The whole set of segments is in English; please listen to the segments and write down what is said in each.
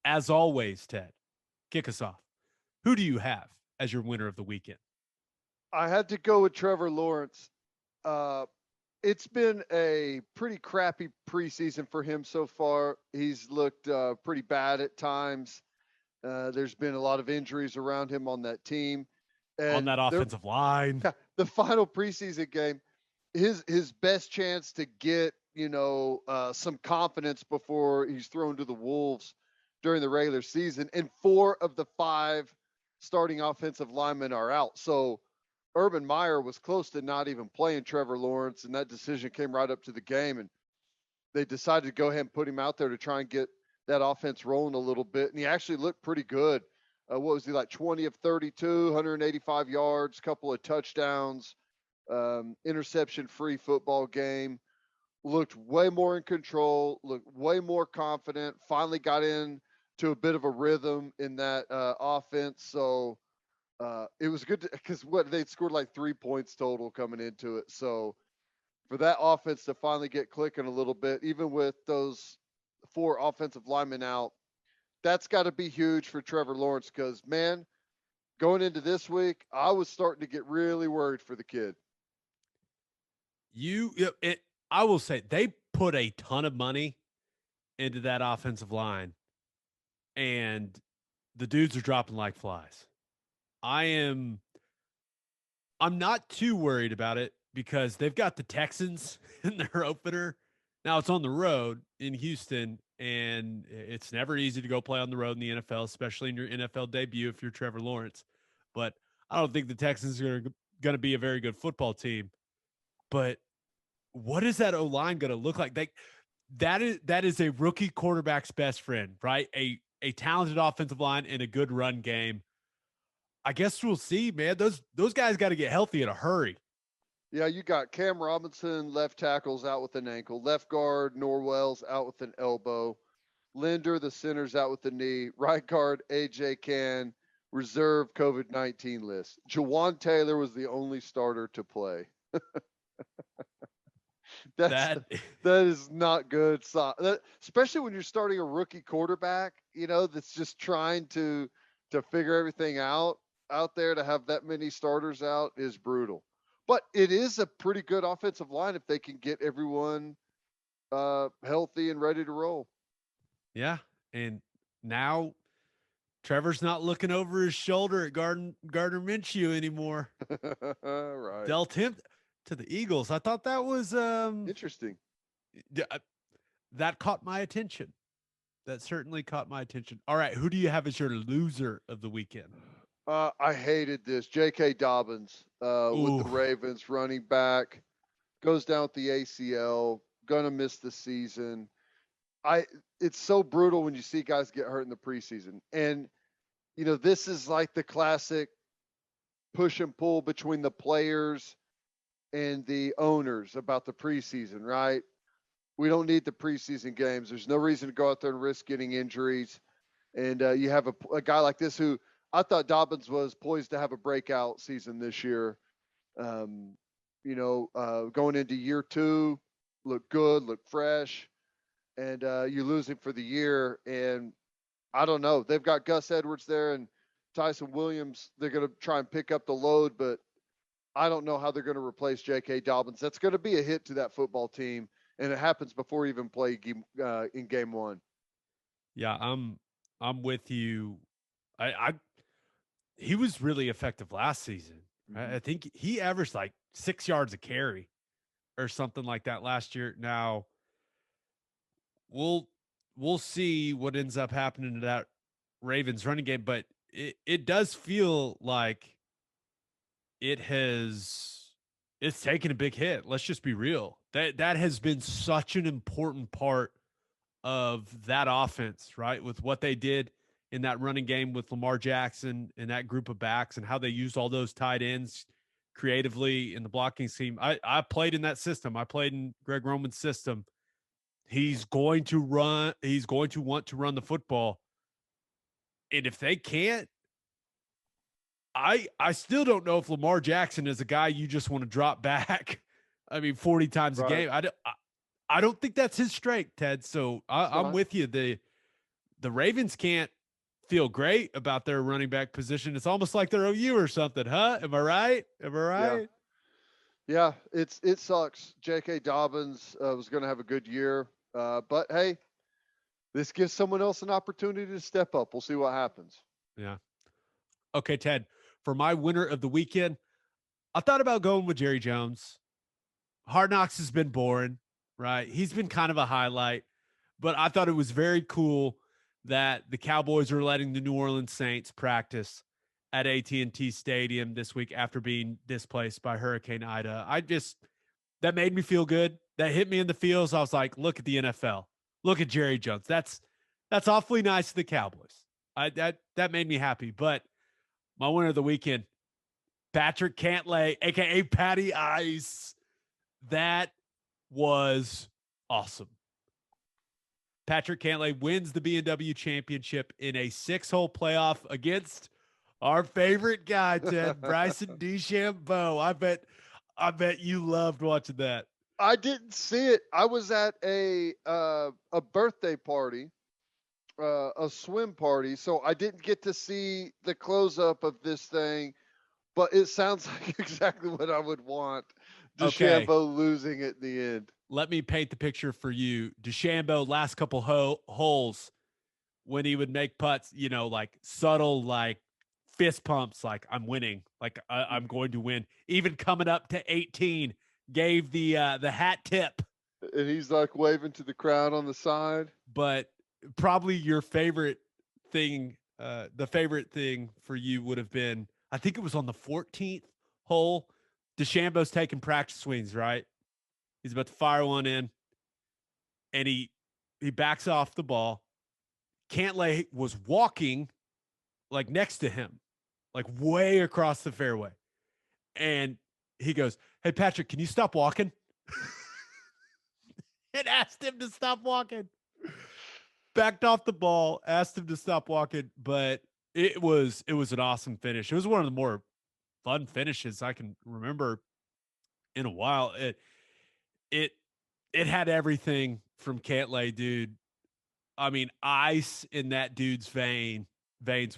As always, Ted, kick us off. Who do you have as your winner of the weekend? I had to go with Trevor Lawrence. Uh, it's been a pretty crappy preseason for him so far. He's looked pretty bad at times. There's been a lot of injuries around him on that team, On and that offensive line. the final preseason game, his best chance to get some confidence before he's thrown to the wolves during the regular season, and four of the five starting offensive linemen are out. So Urban Meyer was close to not even playing Trevor Lawrence, and that decision came right up to the game, and they decided to go ahead and put him out there to try and get that offense rolling a little bit, and he actually looked pretty good. What was he like? 20 of 32, 185 yards, couple of touchdowns, interception-free football game. Looked way more in control, looked way more confident. Finally got in to a bit of a rhythm in that offense. So it was good because they scored like 3 points total coming into it. So for that offense to finally get clicking a little bit, even with those four offensive linemen out, that's got to be huge for Trevor Lawrence because, man, going into this week, I was starting to get really worried for the kid. I will say they put a ton of money into that offensive line, and the dudes are dropping like flies. I'm not too worried about it because they've got the Texans in their opener. Now it's on the road in Houston, and it's never easy to go play on the road in the NFL, especially in your NFL debut if you're Trevor Lawrence. But I don't think the Texans are going to be a very good football team. But what is that O-line going to look like? That is a rookie quarterback's best friend, right? A talented offensive line and a good run game. I guess we'll see, man. Those guys got to get healthy in a hurry. Yeah, you got Cam Robinson, left tackle's out with an ankle. Left guard, Norwell's out with an elbow. Linder, the center's out with the knee. Right guard, AJ Can, reserve COVID-19 list. Jawan Taylor was the only starter to play. That's That that is not good. So, especially when you're starting a rookie quarterback, that's just trying to figure everything out there. To have that many starters out is brutal. But it is a pretty good offensive line if they can get everyone healthy and ready to roll. yeah, and now Trevor's not looking over his shoulder at Gardner Minshew anymore. Right. Dealt him to the Eagles. I thought that was Interesting. that caught my attention. That certainly caught my attention. All right, who do you have as your loser of the weekend? I hated this. J.K. Dobbins with the Ooh, Ravens, running back, goes down with the ACL, gonna miss the season. I It's so brutal when you see guys get hurt in the preseason. And this is like the classic push and pull between the players and the owners about the preseason, right? We don't need the preseason games. There's no reason to go out there and risk getting injuries. And you have a guy like this who I thought Dobbins was poised to have a breakout season this year. Going into year two, look good, look fresh, and you lose him for the year. And I don't know. They've got Gus Edwards there and Tyson Williams. They're going to try and pick up the load, but I don't know how they're going to replace J.K. Dobbins. That's going to be a hit to that football team, and it happens before you even play in game one. yeah, I'm with you. I he was really effective last season. Mm-hmm. I think he averaged like 6 yards a carry or something like that last year. Now we'll we'll see what ends up happening to that Ravens running game, but it does feel like it has it's taken a big hit. Let's just be real. That has been such an important part of that offense, right? With what they did in that running game with Lamar Jackson and that group of backs and how they used all those tight ends creatively in the blocking scheme. I played in that system. I played in Greg Roman's system. He's going to run, he's going to want to run the football. And if they can't, I still don't know if Lamar Jackson is a guy you just want to drop back. I mean, 40 times a Right. game. I don't think that's his strength, Ted. So It's I'm not. with you. the Ravens can't feel great about their running back position. It's almost like they're OU or something, huh? Am I right? Am I Yeah. right? Yeah, it sucks. J.K. Dobbins was going to have a good year, but hey, this gives someone else an opportunity to step up. We'll see what happens. Yeah. Okay, Ted, for my winner of the weekend, I thought about going with Jerry Jones. Hard Knocks has been boring, right? He's been kind of a highlight, but I thought it was very cool that the Cowboys are letting the New Orleans Saints practice at AT&T Stadium this week after being displaced by Hurricane Ida. That made me feel good. That hit me in the feels. I was like, look at the NFL. Look at Jerry Jones. That's awfully nice of the Cowboys. That made me happy. But my winner of the weekend, Patrick Cantlay, aka Patty Ice. That was awesome. Patrick Cantlay wins the BMW Championship in a 6-hole playoff against our favorite guy, Ted, Bryson DeChambeau. I bet you loved watching that. I didn't see it. I was at a birthday party, a swim party, so I didn't get to see the close up of this thing. But it sounds like exactly what I would want. DeChambeau losing it in the end. Let me paint the picture for you. DeChambeau, last couple holes, when he would make putts, like subtle, like fist pumps, like I'm winning, like I'm going to win. Even coming up to 18, gave the hat tip. And he's like waving to the crowd on the side. But probably your favorite thing, the favorite thing for you would have been, I think it was on the 14th hole. DeChambeau's taking practice swings, right? He's about to fire one in, and he backs off the ball. Cantlay was walking like next to him, like way across the fairway. And he goes, "Hey, Patrick, can you stop walking?" And asked him to stop walking. Backed off the ball, asked him to stop walking, but it was an awesome finish. It was one of the more fun finishes I can remember in a while. It had everything from Cantlay, dude. I mean, ice in that dude's veins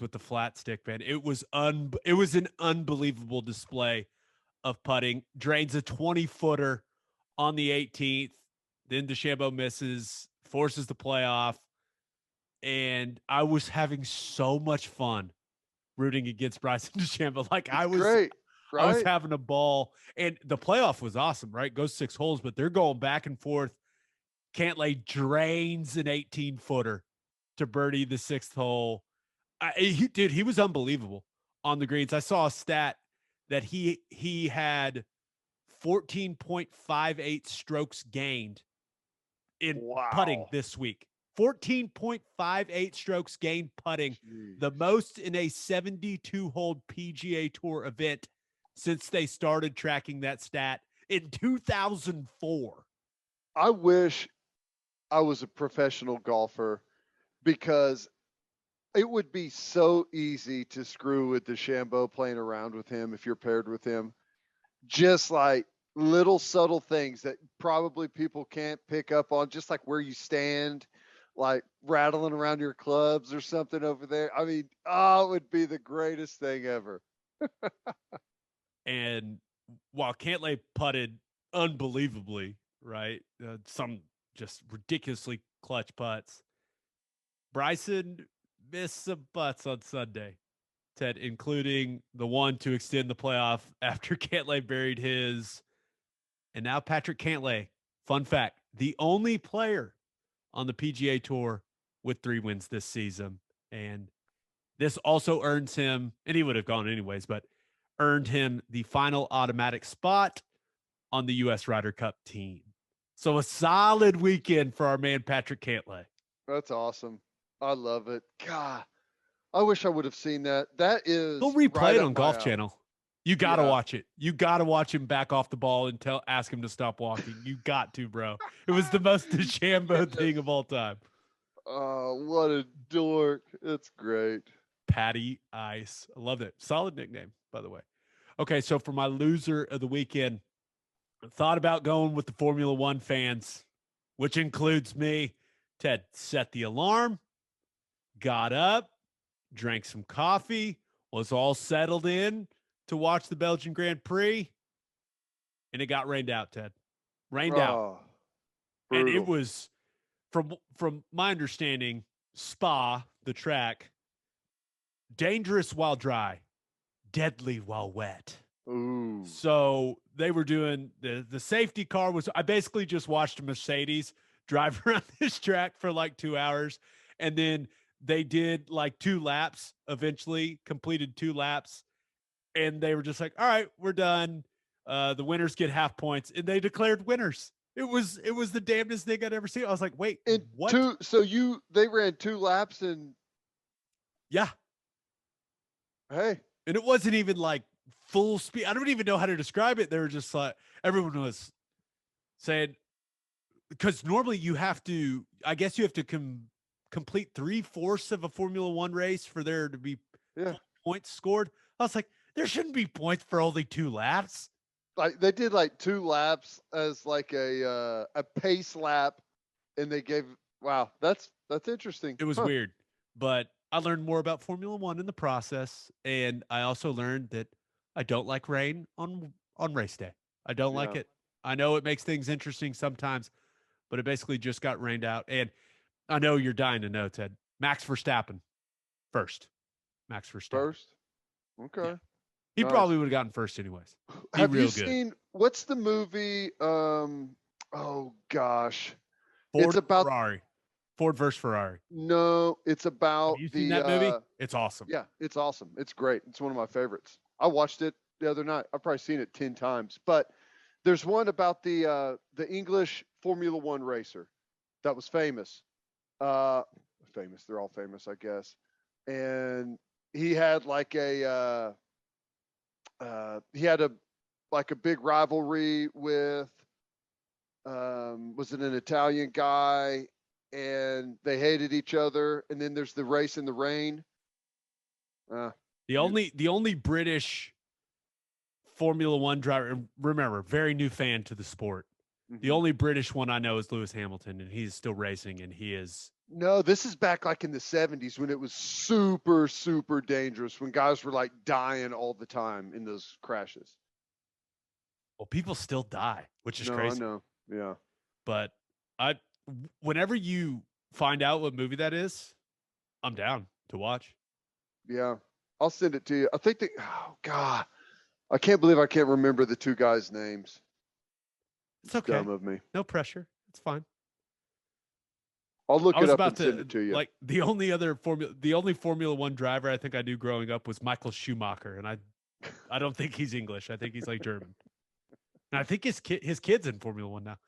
with the flat stick, man. It was an unbelievable display of putting. Drains a 20-footer on the 18th. Then DeChambeau misses, forces the playoff. And I was having so much fun rooting against Bryson DeChambeau. Like I was great, right? I was having a ball. And the playoff was awesome, right? Goes 6 holes, but they're going back and forth. Cantlay drains an 18-footer to birdie the 6th hole. He was unbelievable on the greens. I saw a stat that he had 14.58 strokes gained in putting this week. 14.58 strokes gained putting, Jeez. the most in a 72-hole PGA Tour event since they started tracking that stat in 2004. I wish I was a professional golfer because it would be so easy to screw with DeChambeau playing around with him if you're paired with him. Just like little subtle things that probably people can't pick up on, just like where you stand, like rattling around your clubs or something over there. I mean, it would be the greatest thing ever. And while Cantlay putted unbelievably, right, some just ridiculously clutch putts, Bryson missed some putts on Sunday, Ted, including the one to extend the playoff after Cantlay buried his. And now Patrick Cantlay, fun fact, the only player on the PGA Tour with 3 wins this season. And this also earns him, and he would have gone anyways, but earned him the final automatic spot on the U.S. Ryder Cup team. So a solid weekend for our man Patrick Cantlay. That's awesome. I love it. God, I wish I would have seen that. That is. Go replay right it up on my Golf alley. Channel. You got to watch it. You got to watch him back off the ball and ask him to stop walking. You got to, bro. It was the most DeChambeau thing of all time. Oh, what a dork. It's great. Patty Ice. I love it. Solid nickname, by the way. Okay, so for my loser of the weekend, I thought about going with the Formula One fans, which includes me. Ted, set the alarm, got up, drank some coffee, was all settled in to watch the Belgian Grand Prix, and it got rained out, Ted. Rained out. Oh, And it brutal. was, from my understanding, Spa, the track, dangerous while dry, deadly while wet. Ooh. So they were doing the safety car was, I basically just watched a Mercedes drive around this track for like 2 hours. And then they did like 2 laps, eventually completed 2 laps. And they were just like, all right, we're done. The winners get half points. And they declared winners. It was the damnedest thing I'd ever seen. I was like, wait, And what? they ran 2 laps and Yeah. hey. And it wasn't even like full speed. I don't even know how to describe it. They were just like, everyone was saying, because normally you have to, I guess you have to complete 3/4 of a Formula One race for there to be points scored. I was like, there shouldn't be points for only 2 laps. Like they did like 2 laps as like a pace lap, and they gave that's interesting. It was weird, but I learned more about Formula One in the process, and I also learned that I don't like rain on race day. I don't like it. I know it makes things interesting sometimes, but it basically just got rained out. And I know you're dying to know, Ted. Max Verstappen first. Max Verstappen first. Okay. Yeah. He probably would have gotten first anyways. Have you seen what's the movie? Oh gosh, it's about Ferrari. Ford versus Ferrari. No, it's about Have you seen that movie? It's awesome. Yeah, it's awesome. It's great. It's one of my favorites. I watched it the other night. I've probably seen it 10 times. But there's one about the English Formula One racer that was famous. Famous. They're all famous, I guess. And he had like a big rivalry with was it an Italian guy, and they hated each other, and then there's the race in the rain. The only British Formula One driver, remember, very new fan to the sport. Mm-hmm. The only British one I know is Lewis Hamilton, and he's still racing, and he is. No, this is back like in the 70s when it was super, super dangerous, when guys were like dying all the time in those crashes. Well, people still die, which is crazy. I know. Yeah. But whenever you find out what movie that is, I'm down to watch. Yeah. I'll send it to you. I think oh God, I can't believe I can't remember the 2 guys' names. It's okay. Dumb of me. No pressure. It's fine. I'll look it up and send it to you. Like the only Formula One driver I think I knew growing up was Michael Schumacher, and I don't think he's English. I think he's like German. And I think his kid's in Formula One now.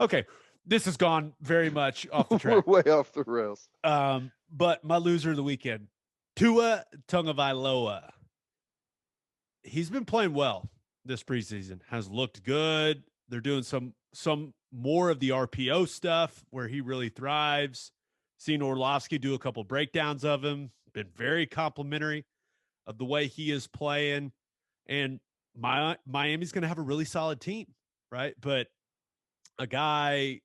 Okay, this has gone very much off the track. We're way off the rails. But my loser of the weekend, Tua Tagovailoa. He's been playing well this preseason. Has looked good. They're doing some more of the RPO stuff where he really thrives. Seen Orlovsky do a couple breakdowns of him. Been very complimentary of the way he is playing. And Miami's going to have a really solid team, right? But a guy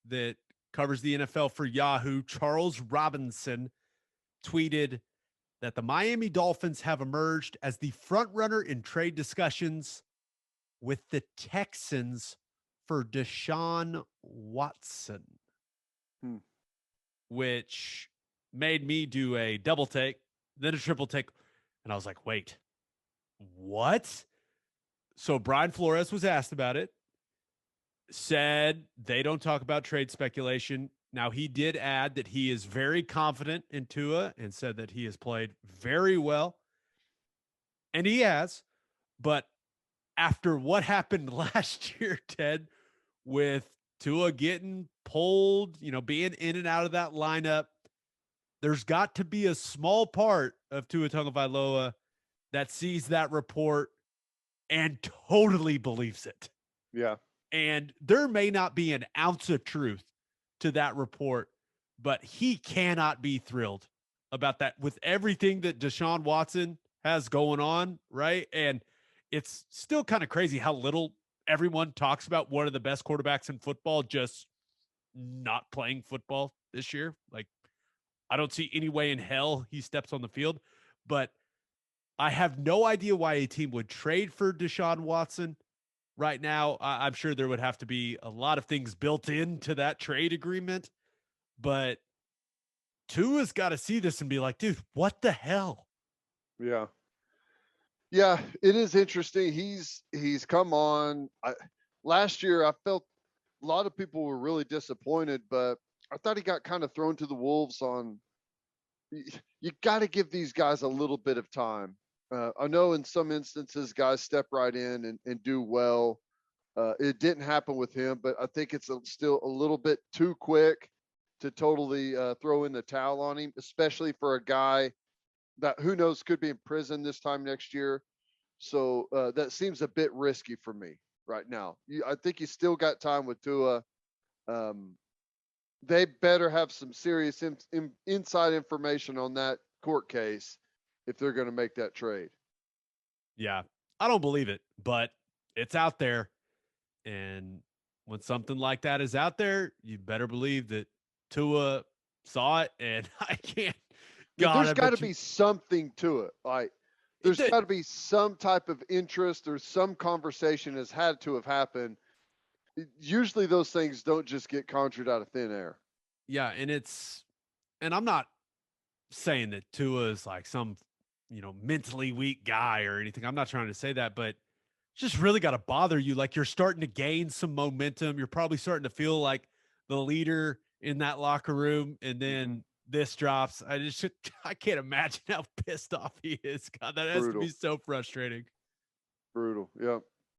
that covers the NFL for Yahoo, Charles Robinson, tweeted that the Miami Dolphins have emerged as the front runner in trade discussions with the Texans for Deshaun Watson, which made me do a double take, then a triple take. And I was like, wait, what? So Brian Flores was asked about it, said they don't talk about trade speculation. Now, he did add that he is very confident in Tua and said that he has played very well. And he has. But after what happened last year, Ted, with Tua getting pulled, being in and out of that lineup, there's got to be a small part of Tua Tagovailoa that sees that report and totally believes it. Yeah. And there may not be an ounce of truth to that report, but he cannot be thrilled about that with everything that Deshaun Watson has going on, right? And it's still kind of crazy how little everyone talks about one of the best quarterbacks in football just not playing football this year. Like, I don't see any way in hell he steps on the field, but I have no idea why a team would trade for Deshaun Watson right now. I'm sure there would have to be a lot of things built into that trade agreement, but Tua's got to see this and be like, dude, what the hell? Yeah. Yeah, it is interesting. He's come on. Last year, I felt a lot of people were really disappointed, but I thought he got kind of thrown to the wolves on. You got to give these guys a little bit of time. I know in some instances, guys step right in and do well. It didn't happen with him, but I think it's still a little bit too quick to totally throw in the towel on him, especially for a guy that who knows could be in prison this time next year. So that seems a bit risky for me right now. I think you still got time with Tua. They better have some serious inside information on that court case if they're going to make that trade. Yeah, I don't believe it, but it's out there. And when something like that is out there, you better believe that Tua saw it. And I can't. Yeah, God, there's I got to bet you be something to it. Like there's got to be some type of interest or some conversation has had to have happened. Usually those things don't just get conjured out of thin air. Yeah, and I'm not saying that Tua is like some, mentally weak guy or anything. I'm not trying to say that, but just really got to bother you. Like you're starting to gain some momentum. You're probably starting to feel like the leader in that locker room, and then this drops. I can't imagine how pissed off he is. God, that has to be Brutal. so frustrating. Brutal. Yeah.